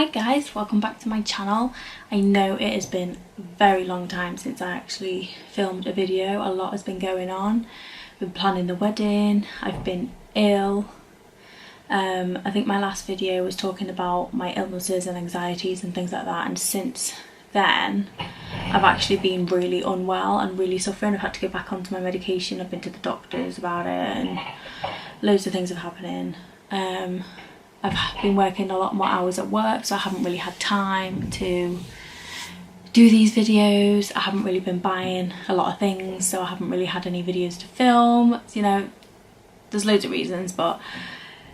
Hi guys, welcome back to my channel. I know it has been a very long time since I actually filmed a video. A lot has been going on. I've been planning the wedding, I've been ill. I think my last video was talking about my illnesses and anxieties and things like that, and since then I've actually been really unwell and really suffering. I've had to go back onto my medication. I've been to the doctors about it and loads of things have happened. I've been working a lot more hours at work, so I haven't really had time to do these videos. I haven't really been buying a lot of things, so I haven't really had any videos to film. You know, there's loads of reasons, but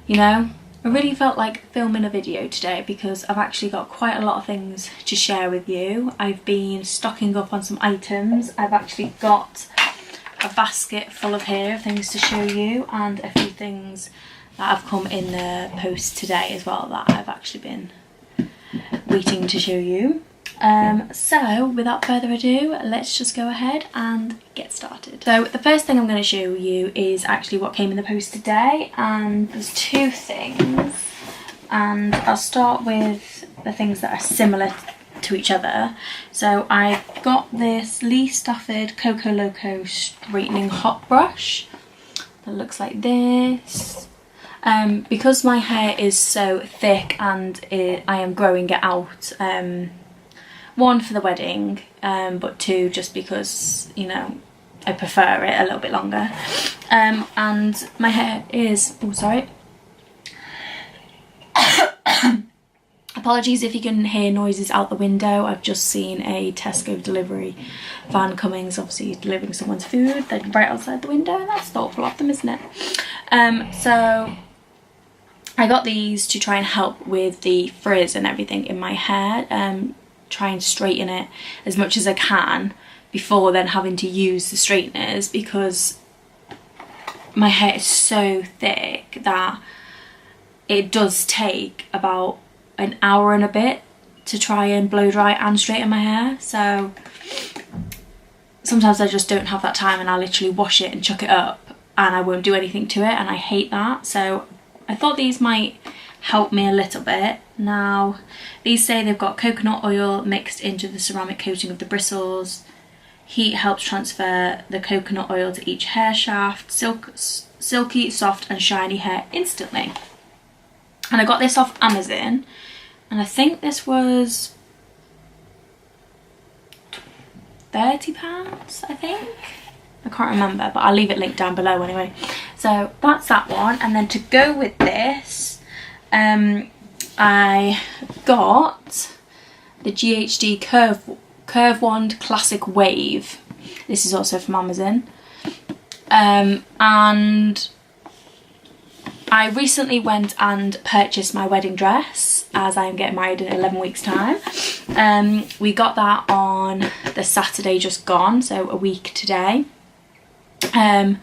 you know, I really felt like filming a video today because I've actually got quite a lot of things to share with you. I've been stocking up on some items. I've actually got a basket full of hair of things to show you, and a few things that have come in the post today as well that I've actually been waiting to show you. So without further ado, let's just go ahead and get started. So the first thing I'm going to show you is actually what came in the post today, and there's two things, and I'll start with the things that are similar to each other. So I got this Stafford Coco Loco straightening hot brush that looks like this. Because my hair is so thick and I am growing it out, one for the wedding, but two just because, you know, I prefer it a little bit longer, and my hair is, oh sorry, apologies if you can hear noises out the window. I've just seen a Tesco delivery van coming, it's obviously delivering someone's food. They're right outside the window, and that's thoughtful of them, isn't it? So I got these to try and help with the frizz and everything in my hair, try and straighten it as much as I can before then having to use the straighteners, because my hair is so thick that it does take about an hour and a bit to try and blow dry and straighten my hair. So sometimes I just don't have that time and I literally wash it and chuck it up and I won't do anything to it, and I hate that. So I thought these might help me a little bit. Now, these say they've got coconut oil mixed into the ceramic coating of the bristles. Heat helps transfer the coconut oil to each hair shaft. Silky, soft and shiny hair instantly. And I got this off Amazon, and I think this was £30, I think. I can't remember, but I'll leave it linked down below anyway. So that's that one. And then to go with this, I got the GHD Curve Wand Classic Wave. This is also from Amazon. And I recently went and purchased my wedding dress, as I'm getting married in 11 weeks time. We got that on the Saturday just gone, so a week today. And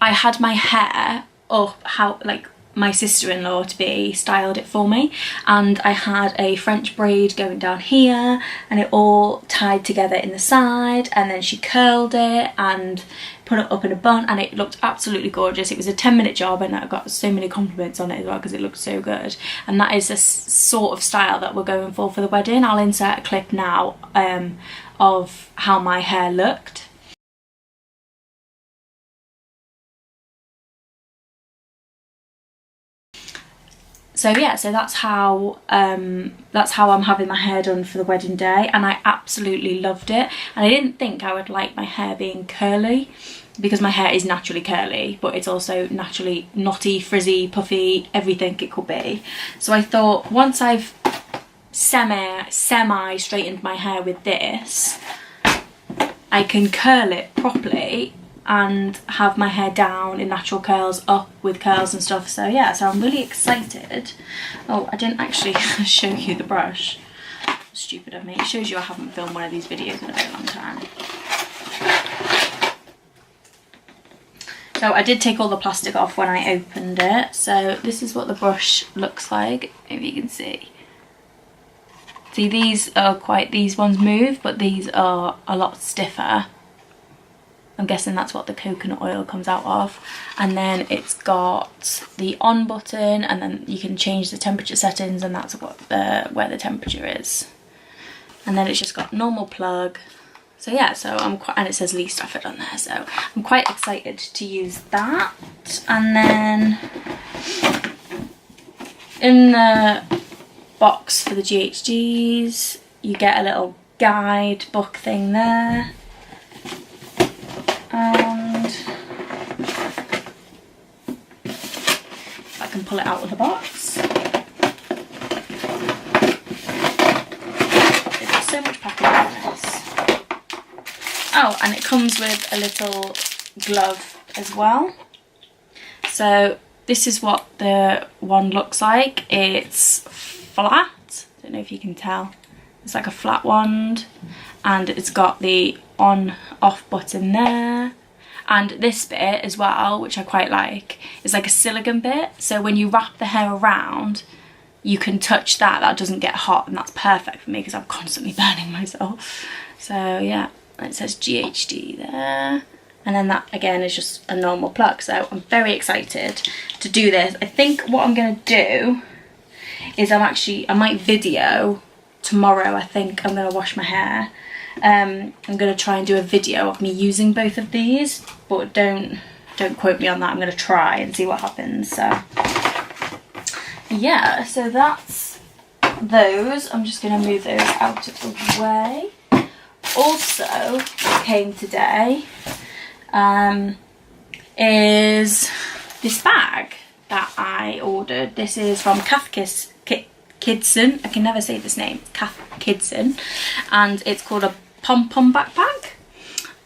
I had my hair up how, like, my sister-in-law to be styled it for me, and I had a French braid going down here and it all tied together in the side, and then she curled it and put it up in a bun, and it looked absolutely gorgeous. It was a 10-minute job, and I got so many compliments on it as well because it looked so good. And that is the sort of style that we're going for the wedding. I'll insert a clip now of how my hair looked. So yeah, so that's how I'm having my hair done for the wedding day, and I absolutely loved it. And I didn't think I would like my hair being curly, because my hair is naturally curly, but it's also naturally knotty, frizzy, puffy, everything it could be. So I thought once I've semi straightened my hair with this, I can curl it properly and have my hair down in natural curls, up with curls and stuff. So yeah, so I'm really excited. Oh, I didn't actually show you the brush. Stupid of me. It shows you I haven't filmed one of these videos in a very long time. So I did take all the plastic off when I opened it. So this is what the brush looks like, if you can see. See, these ones move, but these are a lot stiffer. I'm guessing that's what the coconut oil comes out of. And then it's got the on button, and then you can change the temperature settings, and that's what where the temperature is. And then it's just got normal plug. So yeah, so and it says Lee Stafford on there, so I'm quite excited to use that. And then in the box for the GHGs, you get a little guide book thing there. And if I can pull it out of the box. There's so much packaging on this. Oh, and it comes with a little glove as well. So this is what the wand looks like. It's flat. I don't know if you can tell. It's like a flat wand, and it's got the on-off button there. And this bit as well, which I quite like, is like a silicone bit. So when you wrap the hair around, you can touch that. That doesn't get hot, and that's perfect for me because I'm constantly burning myself. So yeah. And it says GHD there, and then that again is just a normal plug. So I'm very excited to do this. I think what I'm going to do is I might video tomorrow. I think I'm going to wash my hair. I'm going to try and do a video of me using both of these, but don't quote me on that. I'm going to try and see what happens. So yeah, so that's those. I'm just going to move those out of the way. Also came today is this bag that I ordered. This is from Kath Kidson. I can never say this name. Kath Kidson, and it's called a pom-pom backpack,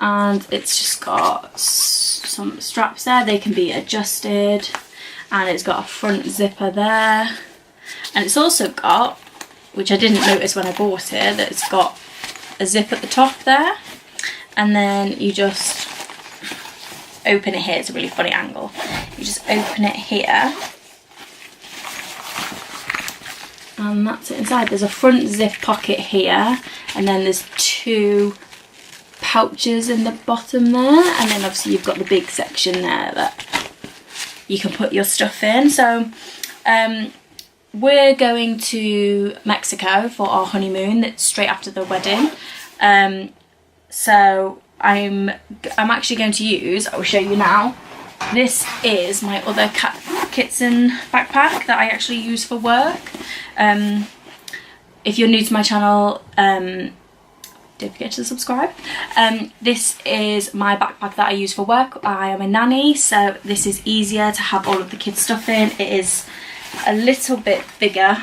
and it's just got some straps there. They can be adjusted, and it's got a front zipper there, and it's also got, which I didn't notice when I bought it, that it's got a zip at the top there, and then you just open it here. It's a really funny angle. You just open it here, and that's it inside. There's a front zip pocket here, and then there's two pouches in the bottom there, and then obviously you've got the big section there that you can put your stuff in. So we're going to Mexico for our honeymoon. That's straight after the wedding. So I'm actually going to use, I will show you now, this is my other Kitson backpack that I actually use for work. If you're new to my channel, don't forget to subscribe. This is my backpack that I use for work. I am a nanny, so this is easier to have all of the kids' stuff in. It is a little bit bigger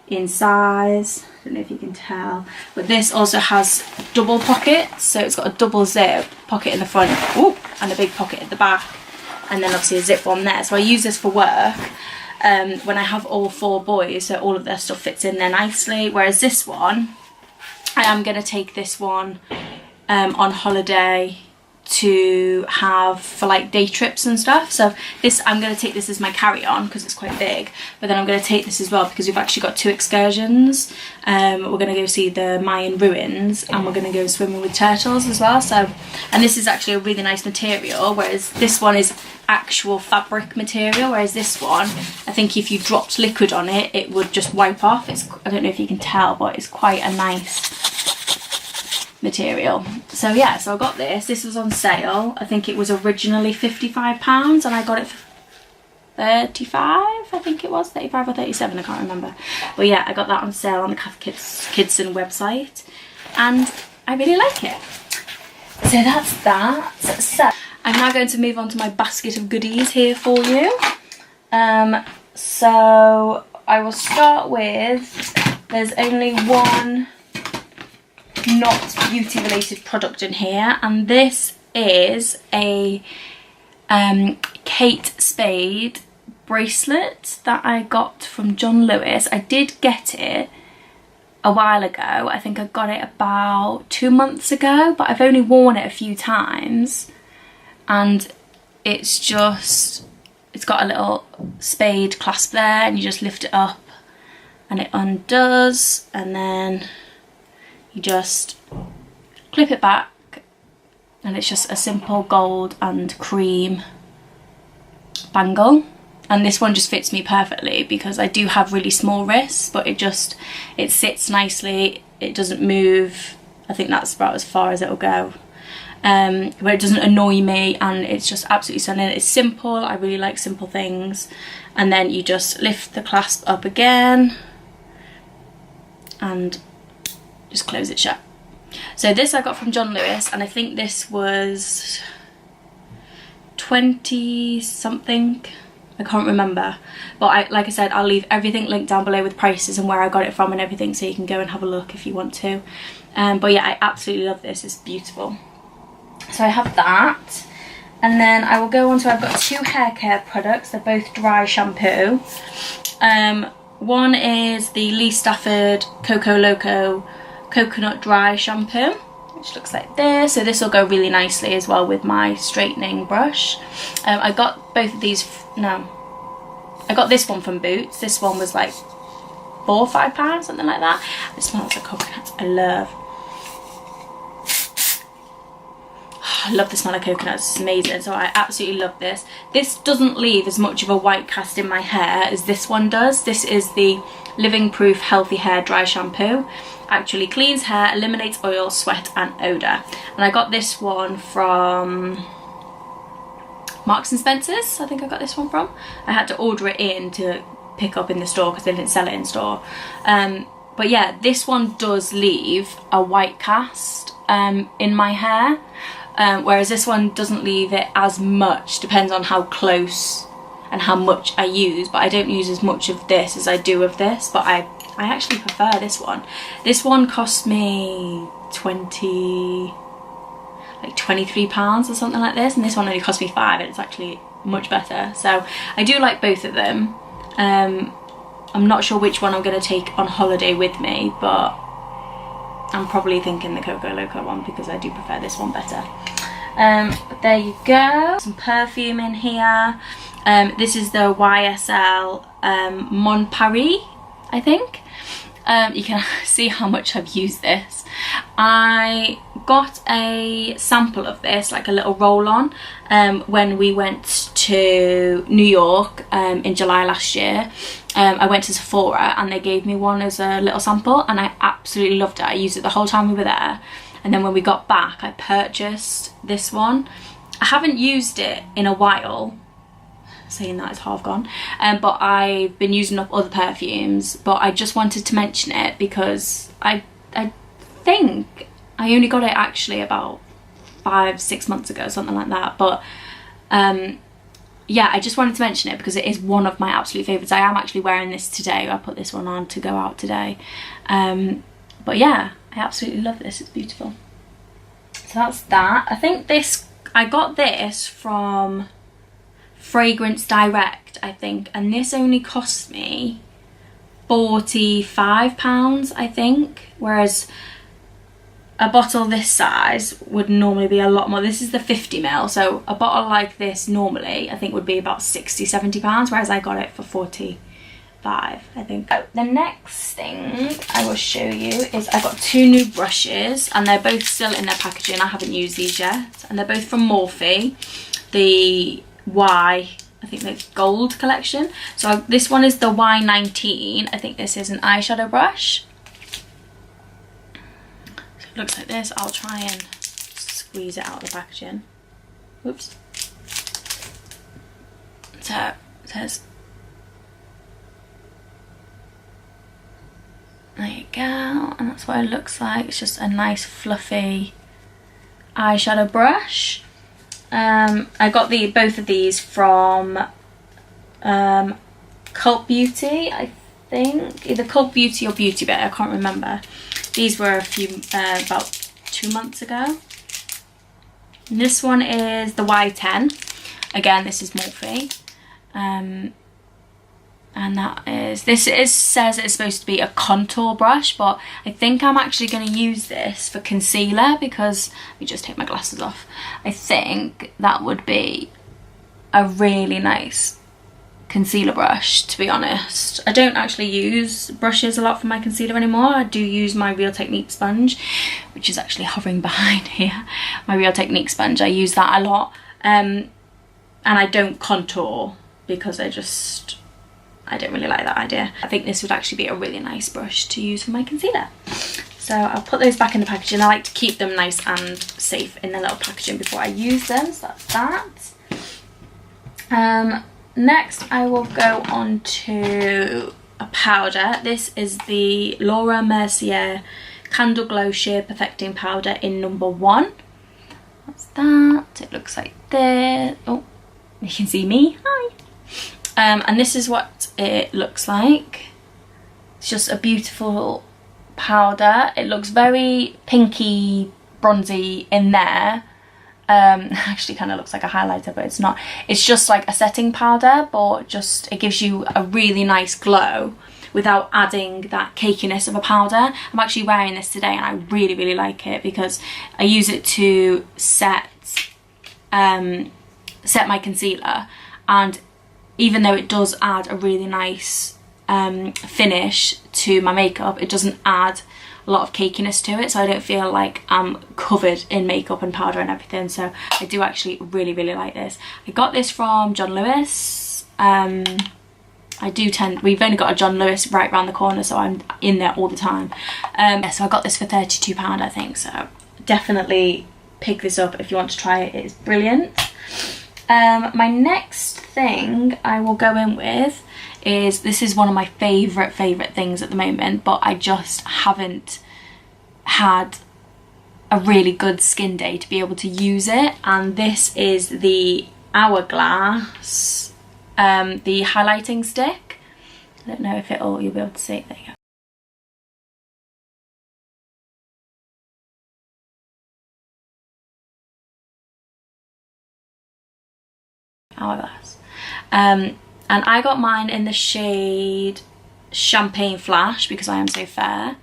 in size, I don't know if you can tell, but this also has double pockets, so it's got a double zip pocket in the front, ooh, and a big pocket at the back, and then obviously a zip one there. So I use this for work when I have all 4 boys, so all of their stuff fits in there nicely. Whereas this one, I am going to take this one on holiday to have for like day trips and stuff. So this, I'm going to take this as my carry-on because it's quite big, but then I'm going to take this as well because we've actually got 2 excursions. We're going to go see the Mayan ruins, and we're going to go swimming with turtles as well. So, and this is actually a really nice material, whereas this one is actual fabric material, whereas this one, I think if you dropped liquid on it, it would just wipe off. It's, I don't know if you can tell, but it's quite a nice material. So yeah, so I got this. This was on sale. I think it was originally £55 and I got it for 35, I think it was 35 or 37, I can't remember. But yeah, I got that on sale on the Kath Kidson website, and I really like it. So that's that. So I'm now going to move on to my basket of goodies here for you. So I will start with, there's only one not beauty related product in here, and this is a Kate Spade bracelet that I got from John Lewis. I did get it a while ago. I think I got it about 2 months ago, but I've only worn it a few times, and it's just, it's got a little spade clasp there, and you just lift it up and it undoes, and then you just clip it back and it's just a simple gold and cream bangle. And this one just fits me perfectly because I do have really small wrists, but it sits nicely, it doesn't move. I think that's about as far as it'll go. But it doesn't annoy me, and it's just absolutely stunning. It's simple, I really like simple things. And then you just lift the clasp up again and just close it shut. So this I got from John Lewis, and I think this was 20 something. I can't remember, but like I said, I'll leave everything linked down below with prices and where I got it from and everything, so you can go and have a look if you want to. But yeah, I absolutely love this, it's beautiful. So I have that, and then I will go on to, I've got 2 hair care products. They're both dry shampoo. One is the Lee Stafford Coco Loco Coconut Dry Shampoo, which looks like this. So this will go really nicely as well with my straightening brush. I got both of these, I got this one from Boots. This one was like £4 or £5, something like that. It smells like coconut. I love the smell of coconut, it's amazing. So I absolutely love this. This doesn't leave as much of a white cast in my hair as this one does. This is the Living Proof Healthy Hair Dry Shampoo. Actually cleans hair, eliminates oil, sweat and odour. And I got this one from Marks and Spencer's, I think I got this one from. I had to order it in to pick up in the store because they didn't sell it in store. But yeah, this one does leave a white cast in my hair. Whereas this one doesn't leave it as much, depends on how close and how much I use, but I don't use as much of this as I do of this, but I actually prefer this one. This one cost me £23 or something like this, and this one only cost me £5, and it's actually much better. So I do like both of them. I'm not sure which one I'm going to take on holiday with me, but I'm probably thinking the Coco Loco one because I do prefer this one better. But there you go. Some perfume in here. This is the YSL Mon Paris, I think. You can see how much I've used this. I got a sample of this, like a little roll-on, when we went to New York in July last year. I went to Sephora and they gave me one as a little sample, and I absolutely loved it. I used it the whole time we were there, and then when we got back I purchased this one. I haven't used it in a while, saying that it's half gone, but I've been using up other perfumes, but I just wanted to mention it because I think I only got it actually about 5-6 months ago, something like that. But yeah, I just wanted to mention it because it is one of my absolute favourites. I am actually wearing this today. I put this one on to go out today. But yeah, I absolutely love this, it's beautiful. So that's that. I think this, I got this from Fragrance Direct, I think, and this only cost me £45, I think, whereas a bottle this size would normally be a lot more. This is the 50ml, so a bottle like this normally I think would be about £60-70, whereas I got it for 45, I think. So the next thing I will show you is I got 2 new brushes, and they're both still in their packaging. I haven't used these yet, and they're both from Morphe, the I think the gold collection. So this one is the Y19. I think this is an eyeshadow brush. So it looks like this. I'll try and squeeze it out of the packaging. Whoops. So it says, there you go, and that's what it looks like. It's just a nice fluffy eyeshadow brush. I got both of these from Cult Beauty, I think, either Cult Beauty or Beauty Bay, I can't remember. These were about 2 months ago. And this one is the Y10. Again, this is Morphe. And that is, says it's supposed to be a contour brush, but I think I'm actually going to use this for concealer because, let me just take my glasses off. I think that would be a really nice concealer brush, to be honest. I don't actually use brushes a lot for my concealer anymore. I do use my Real Technique sponge, which is actually hovering behind here. My Real Technique sponge, I use that a lot. And I don't contour because I don't really like that idea. I think this would actually be a really nice brush to use for my concealer. So I'll put those back in the packaging. I like to keep them nice and safe in their little packaging before I use them, so that's that. Next I will go on to a powder. This is the Laura Mercier Candle Glow Sheer Perfecting Powder in number 1. That's that. It looks like this. Oh, you can see me. Hi. And this is what it looks like. It's just a beautiful powder. It looks very pinky, bronzy in there. Actually kind of looks like a highlighter, but it's not. It's just like a setting powder, but just it gives you a really nice glow without adding that cakiness of a powder. I'm actually wearing this today and I really, really like it because I use it to set my concealer, and even though it does add a really nice finish to my makeup, it doesn't add a lot of cakiness to it, so I don't feel like I'm covered in makeup and powder and everything. So I do actually really, really like this. I got this from John Lewis. We've only got a John Lewis right around the corner, so I'm in there all the time. So I got this for £32, I think, so definitely pick this up if you want to try it. It is brilliant. My next thing I will go in with is, this is one of my favourite things at the moment, but I just haven't had a really good skin day to be able to use it, and this is the Hourglass, the highlighting stick. I don't know if you'll be able to see it. There you go. Hourglass. And I got mine in the shade Champagne Flash because I am so fair,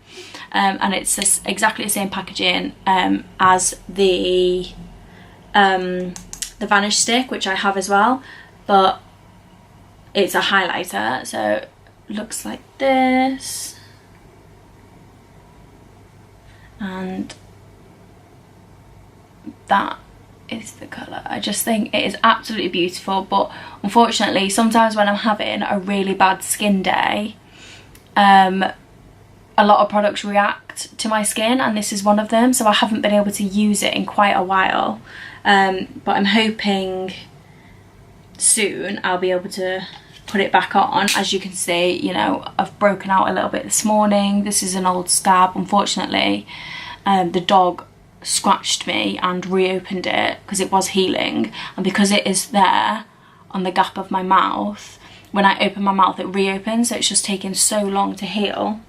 and it's exactly the same packaging as the Vanish stick, which I have as well, but it's a highlighter, so it looks like this, and that is the colour. I just think it is absolutely beautiful, but unfortunately sometimes when I'm having a really bad skin day, a lot of products react to my skin, and this is one of them, so I haven't been able to use it in quite a while, but I'm hoping soon I'll be able to put it back on. As you can see, you know, I've broken out a little bit this morning. This is an old scab, unfortunately. The dog scratched me and reopened it because it was healing, and because it is there on the gap of my mouth, when I open my mouth it reopens, so it's just taken so long to heal.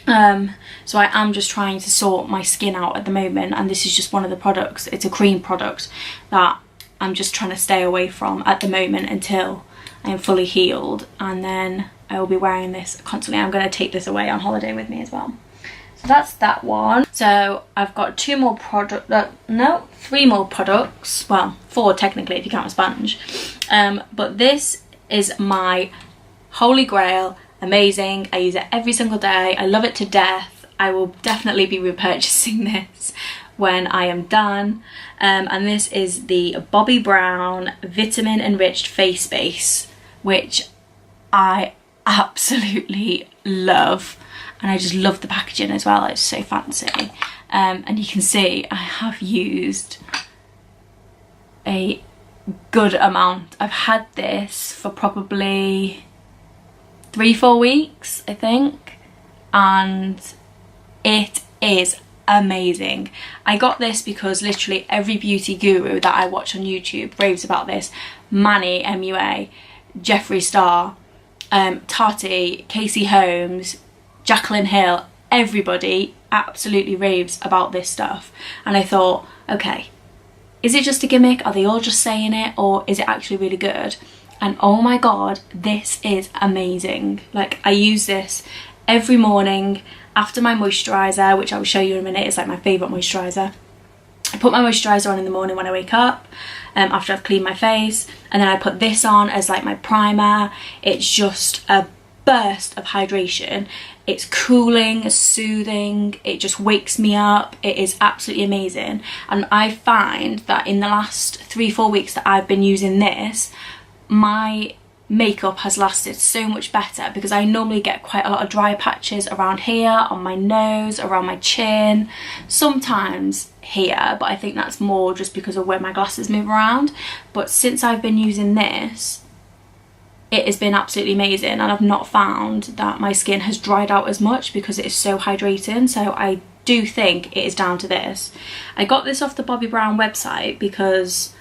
So I am just trying to sort my skin out at the moment, and this is just one of the products. It's a cream product that I'm just trying to stay away from at the moment until I am fully healed, and then I will be wearing this constantly. I'm going to take this away on holiday with me as well. So that's that one. So I've got three more products, well 4 technically if you count a sponge, but this is my holy grail. Amazing. I use it every single day. I love it to death. I will definitely be repurchasing this when I am done, and this is the Bobbi Brown Vitamin Enriched Face Base, which I absolutely love, and I just love the packaging as well. It's so fancy, and you can see I have used a good amount. I've had this for probably 3-4 weeks, I think, and it is amazing. I got this because literally every beauty guru that I watch on YouTube raves about this. Manny, MUA, Jeffree Star, Tati, Casey Holmes, Jaclyn Hill, everybody absolutely raves about this stuff, and I thought, okay, is it just a gimmick? Are they all just saying it, or is it actually really good? And oh my god, this is amazing. Like, I use this every morning after my moisturiser, which I will show you in a minute. It's like my favourite moisturiser. I put put my moisturiser on in the morning when I wake up, after I've cleaned my face, and then I put this on as like my primer. It's just a burst of hydration. It's cooling, soothing, it just wakes me up. It is absolutely amazing. And I find that in the last 3-4 weeks that I've been using this, my makeup has lasted so much better, because I normally get quite a lot of dry patches around here, on my nose, around my chin, sometimes here, but I think that's more just because of where my glasses move around. But since I've been using this, it has been absolutely amazing, and I've not found that my skin has dried out as much because it is so hydrating. So I do think it is down to this. I got this off the Bobbi Brown website because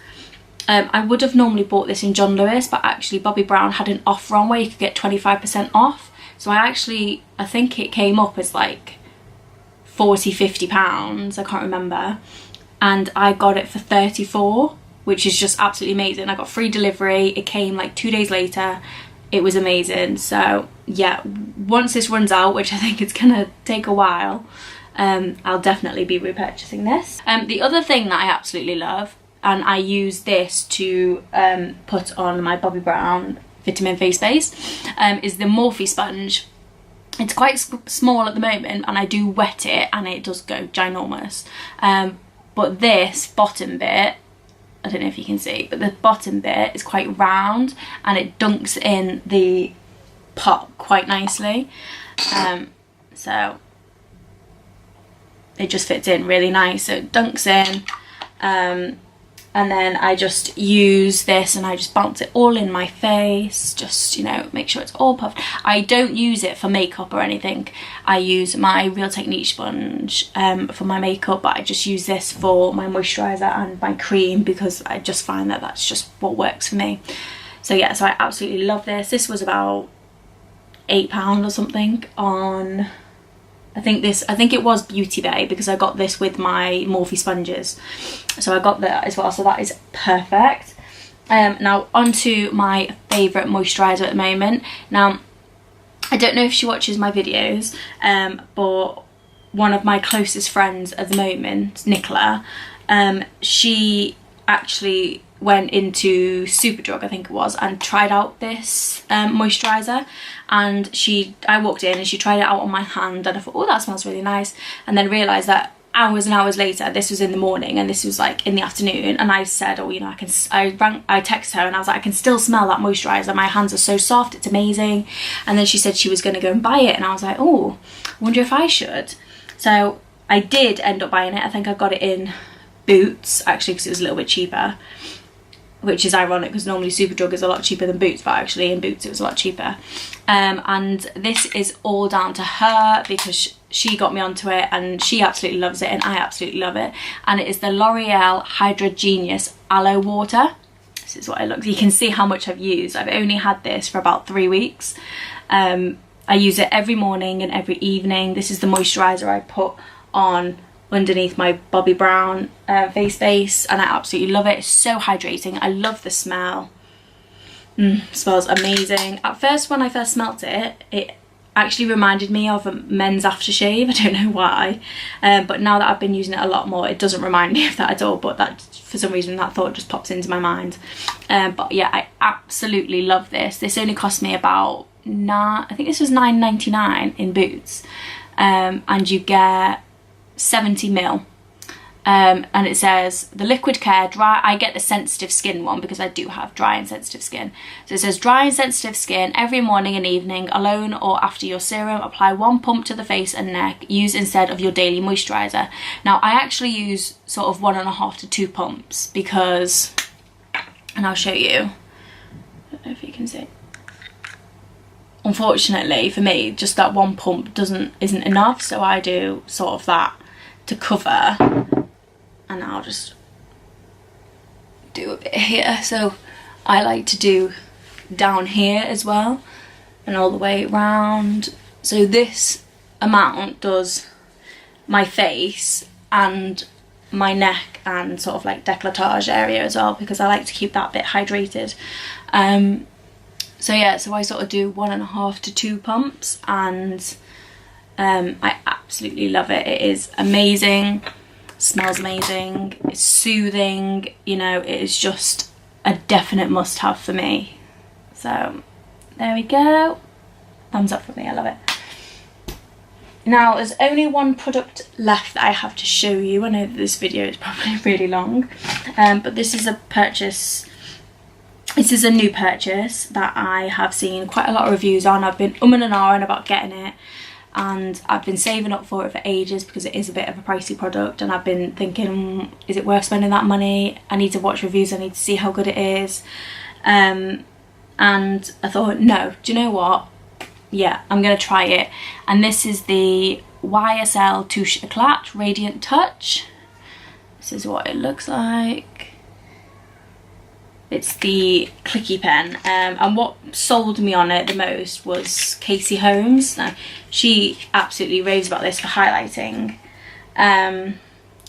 I would have normally bought this in John Lewis, but actually Bobbi Brown had an offer on where you could get 25% off. So I think it came up as like 40-50 pounds, I can't remember, and I got it for 34, which is just absolutely amazing. I got free delivery, it came like 2 days later. It was amazing. So yeah, once this runs out, which I think it's gonna take a while, I'll definitely be repurchasing this. The other thing that I absolutely love, and I use this to put on my Bobbi Brown Vitamin Face Base, is the Morphe Sponge. It's quite small at the moment, and I do wet it and it does go ginormous. But this bottom bit, I don't know if you can see, but the bottom bit is quite round and it dunks in the pot quite nicely. So it just fits in really nice. So it dunks in, and then I just use this and I just bounce it all in my face, just, you know, make sure it's all puffed. I don't use it for makeup or anything. I use my Real Technique sponge for my makeup, but I just use this for my moisturiser and my cream, because I just find that that's just what works for me. So yeah, so I absolutely love this. This was about £8 or something on, I think it was Beauty Bay, because I got this with my Morphe sponges. So I got that as well, so that is perfect. Now onto my favourite moisturiser at the moment. Now, I don't know if she watches my videos, but one of my closest friends at the moment, Nicola, she actually went into Superdrug, I think it was, and tried out this moisturiser. And I walked in and she tried it out on my hand, and I thought, oh, that smells really nice. And then realised that hours and hours later, this was in the morning and this was like in the afternoon, and I said, oh, you know, I texted her and I was like, I can still smell that moisturiser, my hands are so soft, it's amazing. And then she said she was going to go and buy it, and I was like, oh, I wonder if I should. So I did end up buying it. I think I got it in Boots, actually, because it was a little bit cheaper, which is ironic because normally Superdrug is a lot cheaper than Boots, but actually in Boots it was a lot cheaper. And this is all down to her, because she got me onto it and she absolutely loves it and I absolutely love it. And it is the L'Oreal Hydra Genius Aloe Water. This is what it looks. You can see how much I've used. I've only had this for about 3 weeks. I use it every morning and every evening. This is the moisturiser I put on underneath my Bobbi Brown face base, and I absolutely love it. It's so hydrating. I love the smell. Smells amazing. At first, when I first smelt it, it actually reminded me of a men's aftershave. I don't know why, but now that I've been using it a lot more, it doesn't remind me of that at all, but that, for some reason, that thought just pops into my mind. But yeah, I absolutely love this. This only cost me about I think this was £9.99 in Boots, and you get 70 ml, and it says the liquid care dry. I get the sensitive skin one because I do have dry and sensitive skin. So it says dry and sensitive skin, every morning and evening, alone or after your serum, apply 1 pump to the face and neck. Use instead of your daily moisturiser. Now I actually use sort of 1.5 to 2 pumps because, and I'll show you, I don't know if you can see, unfortunately for me just that 1 pump isn't enough, so I do sort of that to cover, and I'll just do a bit here. So I like to do down here as well and all the way around. So this amount does my face and my neck and sort of like décolletage area as well, because I like to keep that bit hydrated. So yeah, so I sort of do 1.5 to 2 pumps, and I absolutely love it. It is amazing. smells amazing, it's soothing, you know, it is just a definite must-have for me. So there we go, thumbs up for me, I love it. Now there's only one product left that I have to show you. I know that this video is probably really long, but this is a purchase. This is a new purchase that I have seen quite a lot of reviews on. I've been and ahhing about getting it, and I've been saving up for it for ages because it is a bit of a pricey product, and I've been thinking, is it worth spending that money? I need to watch reviews, I need to see how good it is. And I thought, no, do you know what? Yeah, I'm gonna try it. And this is the YSL Touche Eclat Radiant Touch. This is what it looks like. It's the clicky pen, and what sold me on it the most was Casey Holmes. Now, she absolutely raves about this for highlighting, and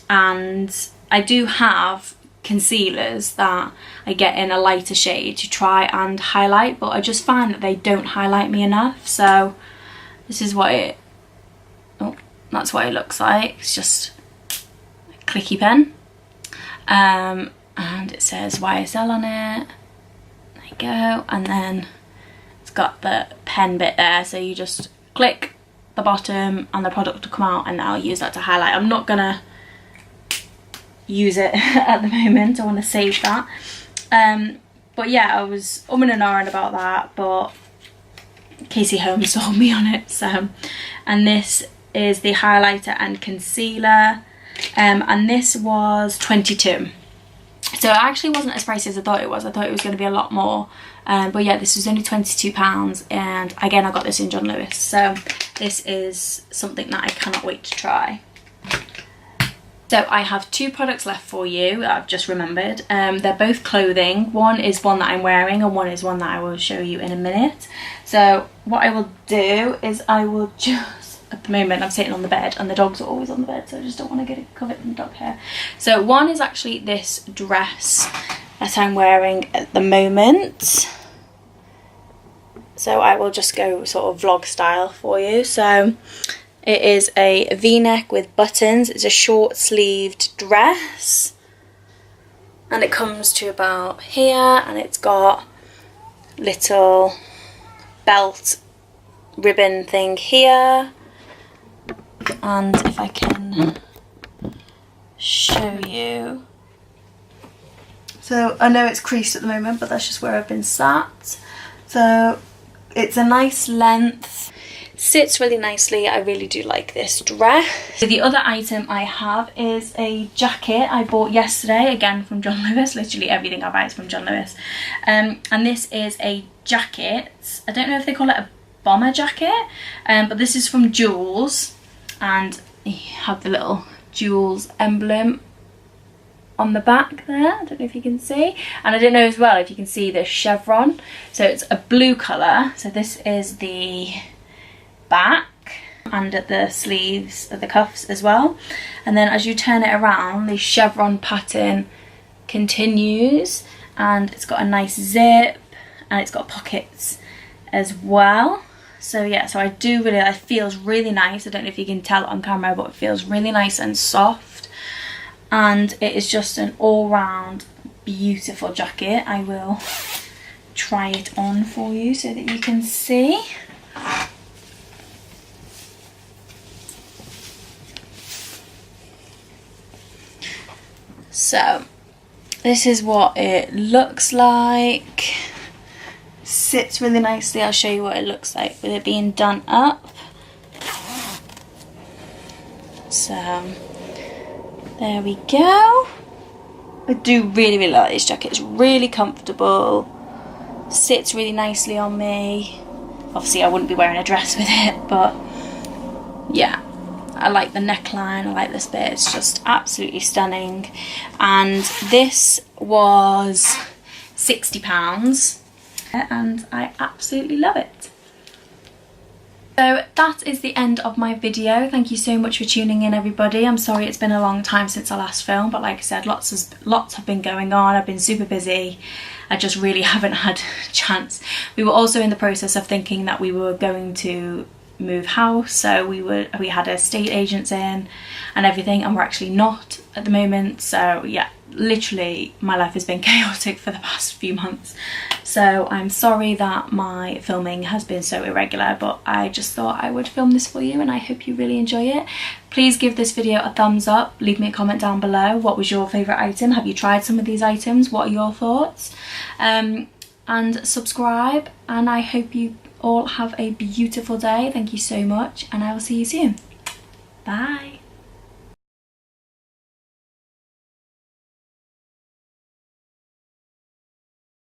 I do have concealers that I get in a lighter shade to try and highlight, but I just find that they don't highlight me enough. So this is what it, oh, that's what it looks like. It's just a clicky pen. And it says YSL on it, there you go, and then it's got the pen bit there, so you just click the bottom and the product will come out, and I'll use that to highlight. I'm not gonna use it at the moment, I want to save that. But yeah, I was and ahhing about that, but Casey Holmes sold me on it. So, and this is the highlighter and concealer, and this was 22. So it actually wasn't as pricey as I thought it was. I thought it was going to be a lot more. But yeah, this was only £22, and again, I got this in John Lewis. So this is something that I cannot wait to try. So I have two products left for you that I've just remembered. They're both clothing. One is one that I'm wearing, and one is one that I will show you in a minute. So what I will do is I will just, at the moment I'm sitting on the bed and the dogs are always on the bed, so I just don't want to get it covered in dog hair. So one is actually this dress that I'm wearing at the moment. So I will just go sort of vlog style for you. So it is a v-neck with buttons. It's a short sleeved dress, and it comes to about here, and it's got little belt ribbon thing here. And if I can show you, so I know it's creased at the moment, but that's just where I've been sat. So it's a nice length, sits really nicely. I really do like this dress. So the other item I have is a jacket I bought yesterday, again from John Lewis. Literally everything I buy is from John Lewis. And this is a jacket. I don't know if they call it a bomber jacket, but this is from Jules. And you have the little Jules emblem on the back there. I don't know if you can see, and I don't know as well if you can see the chevron. So it's a blue colour. So this is the back, and at the sleeves of the cuffs as well. And then as you turn it around, the chevron pattern continues, and it's got a nice zip, and it's got pockets as well. So yeah, so I do really, it feels really nice. I don't know if you can tell on camera, but it feels really nice and soft. And it is just an all-round beautiful jacket. I will try it on for you so that you can see. So this is what it looks like. Sits really nicely. I'll show you what it looks like with it being done up. So there we go. I do really like this jacket. It's really comfortable, sits really nicely on me. Obviously I wouldn't be wearing a dress with it, but yeah, I like the neckline, I like this bit, it's just absolutely stunning. And this was £60, and I absolutely love it. So that is the end of my video. Thank you so much for tuning in, everybody. I'm sorry it's been a long time since I last filmed, but like I said, lots have been going on. I've been super busy. I just really haven't had a chance. We were also in the process of thinking that we were going to move house, so we had estate agents in and everything, and we're actually not at the moment. So yeah, literally my life has been chaotic for the past few months, so I'm sorry that my filming has been so irregular, but I just thought I would film this for you and I hope you really enjoy it. Please give this video a thumbs up, leave me a comment down below. What was your favourite item? Have you tried some of these items? What are your thoughts? And subscribe, and I hope you all have a beautiful day. Thank you so much, and I will see you soon. Bye.